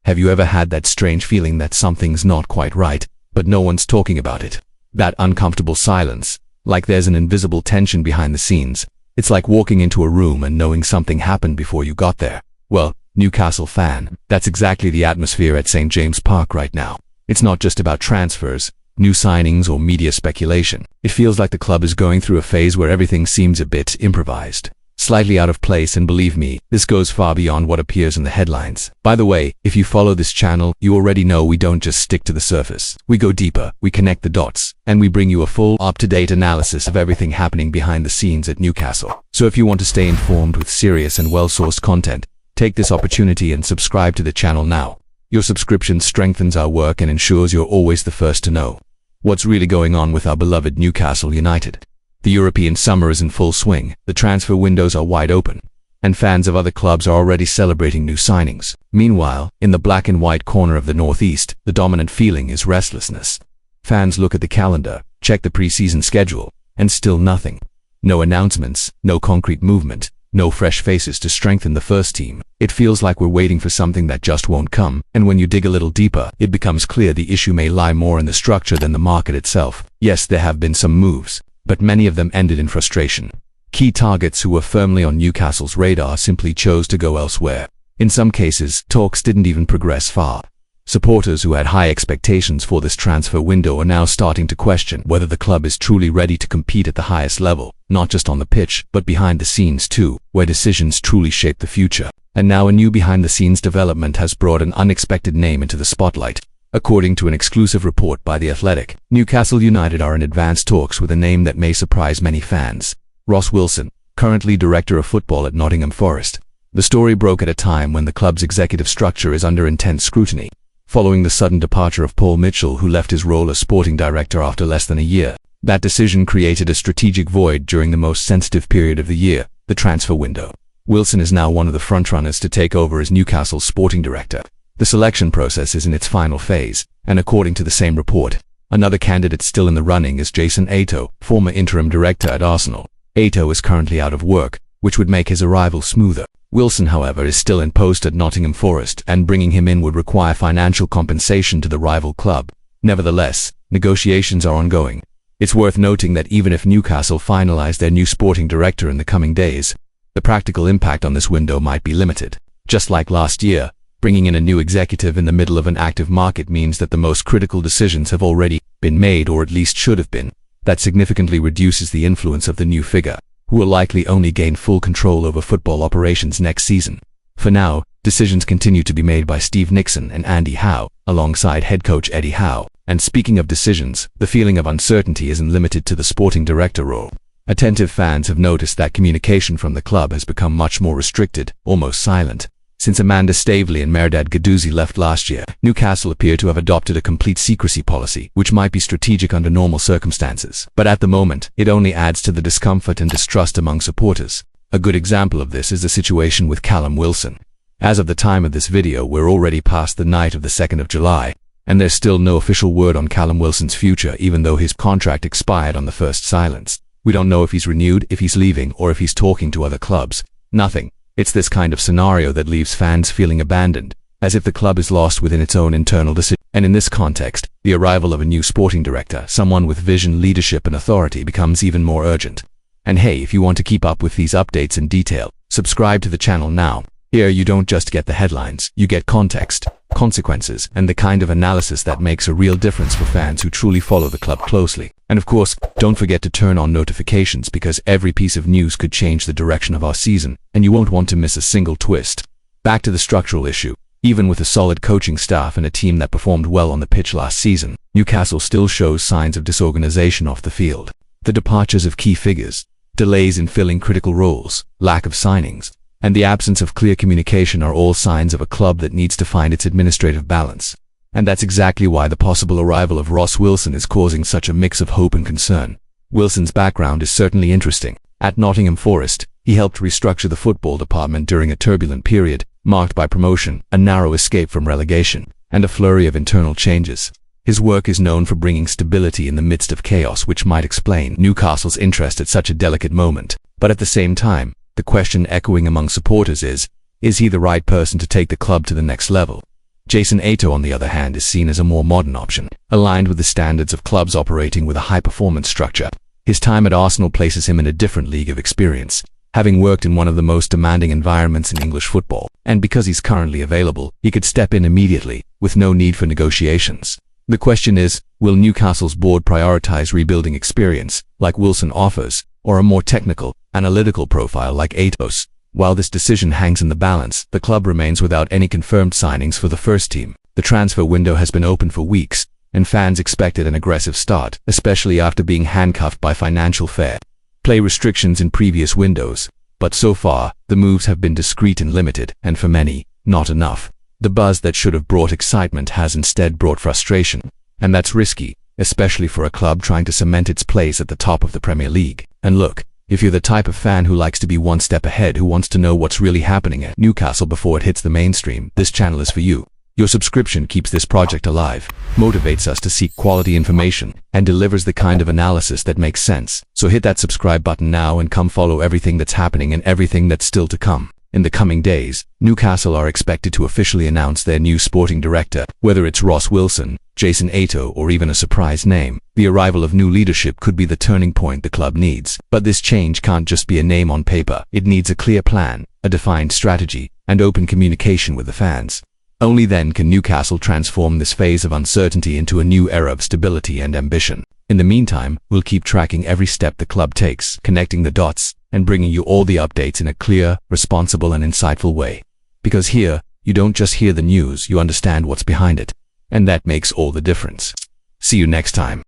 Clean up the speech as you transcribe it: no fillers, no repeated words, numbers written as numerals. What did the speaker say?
Have you ever had that strange feeling that something's not quite right, but no one's talking about it? That uncomfortable silence, like there's an invisible tension behind the scenes. It's like walking into a room and knowing something happened before you got there. Well, Newcastle fan, that's exactly the atmosphere at St. James Park right now. It's not just about transfers, new signings, or media speculation. It feels like the club is going through a phase where everything seems a bit improvised, slightly out of place, and believe me, this goes far beyond what appears in the headlines. By the way, if you follow this channel, you already know we don't just stick to the surface. We go deeper, we connect the dots, and we bring you a full, up-to-date analysis of everything happening behind the scenes at Newcastle. So if you want to stay informed with serious and well-sourced content, take this opportunity and subscribe to the channel now. Your subscription strengthens our work and ensures you're always the first to know what's really going on with our beloved Newcastle United. The European summer is in full swing, the transfer windows are wide open, and fans of other clubs are already celebrating new signings. Meanwhile, in the black and white corner of the northeast, the dominant feeling is restlessness. Fans look at the calendar, check the pre-season schedule, and still nothing. No announcements, no concrete movement, no fresh faces to strengthen the first team. It feels like we're waiting for something that just won't come, and when you dig a little deeper, it becomes clear the issue may lie more in the structure than the market itself. Yes, there have been some moves, but many of them ended in frustration. Key targets who were firmly on Newcastle's radar simply chose to go elsewhere. In some cases, talks didn't even progress far. Supporters who had high expectations for this transfer window are now starting to question whether the club is truly ready to compete at the highest level, not just on the pitch, but behind the scenes too, where decisions truly shape the future. And now a new behind-the-scenes development has brought an unexpected name into the spotlight. According to an exclusive report by The Athletic, Newcastle United are in advanced talks with a name that may surprise many fans: Ross Wilson, currently Director of Football at Nottingham Forest. The story broke at a time when the club's executive structure is under intense scrutiny, following the sudden departure of Paul Mitchell, who left his role as sporting director after less than a year. That decision created a strategic void during the most sensitive period of the year, the transfer window. Wilson is now one of the frontrunners to take over as Newcastle's sporting director. The selection process is in its final phase, and according to the same report, another candidate still in the running is Jason Ato, former interim director at Arsenal. Ato is currently out of work, which would make his arrival smoother. Wilson, however, is still in post at Nottingham Forest, and bringing him in would require financial compensation to the rival club. Nevertheless, negotiations are ongoing. It's worth noting that even if Newcastle finalize their new sporting director in the coming days, the practical impact on this window might be limited. Just like last year, bringing in a new executive in the middle of an active market means that the most critical decisions have already been made, or at least should have been. That significantly reduces the influence of the new figure, who will likely only gain full control over football operations next season. For now, decisions continue to be made by Steve Nickson and Andy Howe, alongside head coach Eddie Howe. And speaking of decisions, the feeling of uncertainty isn't limited to the sporting director role. Attentive fans have noticed that communication from the club has become much more restricted, almost silent. Since Amanda Staveley and Mehrdad Guendouzi left last year, Newcastle appear to have adopted a complete secrecy policy, which might be strategic under normal circumstances. But at the moment, it only adds to the discomfort and distrust among supporters. A good example of this is the situation with Callum Wilson. As of the time of this video, we're already past the night of the 2nd of July, and there's still no official word on Callum Wilson's future, even though his contract expired on the first silence. We don't know if he's renewed, if he's leaving, or if he's talking to other clubs. Nothing. It's this kind of scenario that leaves fans feeling abandoned, as if the club is lost within its own internal decision. And in this context, the arrival of a new sporting director, someone with vision, leadership, and authority, becomes even more urgent. And hey, if you want to keep up with these updates in detail, subscribe to the channel now. Here you don't just get the headlines, you get context, consequences, and the kind of analysis that makes a real difference for fans who truly follow the club closely. And of course, don't forget to turn on notifications, because every piece of news could change the direction of our season, and you won't want to miss a single twist. Back to the structural issue. Even with a solid coaching staff and a team that performed well on the pitch last season, Newcastle still shows signs of disorganization off the field. The departures of key figures, delays in filling critical roles, lack of signings, and the absence of clear communication are all signs of a club that needs to find its administrative balance. And that's exactly why the possible arrival of Ross Wilson is causing such a mix of hope and concern. Wilson's background is certainly interesting. At Nottingham Forest, he helped restructure the football department during a turbulent period, marked by promotion, a narrow escape from relegation, and a flurry of internal changes. His work is known for bringing stability in the midst of chaos, which might explain Newcastle's interest at such a delicate moment. But at the same time, the question echoing among supporters is he the right person to take the club to the next level? Jason Ato, on the other hand, is seen as a more modern option, aligned with the standards of clubs operating with a high-performance structure. His time at Arsenal places him in a different league of experience, having worked in one of the most demanding environments in English football. And because he's currently available, he could step in immediately, with no need for negotiations. The question is, will Newcastle's board prioritize rebuilding experience, like Wilson offers, or a more technical, analytical profile like Atos? While this decision hangs in the balance, the club remains without any confirmed signings for the first team. The transfer window has been open for weeks, and fans expected an aggressive start, especially after being handcuffed by financial fair play restrictions in previous windows. But so far, the moves have been discreet and limited, and for many, not enough. The buzz that should have brought excitement has instead brought frustration, and that's risky, especially for a club trying to cement its place at the top of the Premier League. And look, if you're the type of fan who likes to be one step ahead, who wants to know what's really happening at Newcastle before it hits the mainstream, this channel is for you. Your subscription keeps this project alive, motivates us to seek quality information, and delivers the kind of analysis that makes sense. So hit that subscribe button now and come follow everything that's happening and everything that's still to come. In the coming days, Newcastle are expected to officially announce their new sporting director. Whether it's Ross Wilson, Jason Ato, or even a surprise name, the arrival of new leadership could be the turning point the club needs. But this change can't just be a name on paper. It needs a clear plan, a defined strategy, and open communication with the fans. Only then can Newcastle transform this phase of uncertainty into a new era of stability and ambition. In the meantime, we'll keep tracking every step the club takes, connecting the dots, and bringing you all the updates in a clear, responsible, and insightful way. Because here, you don't just hear the news, you understand what's behind it. And that makes all the difference. See you next time.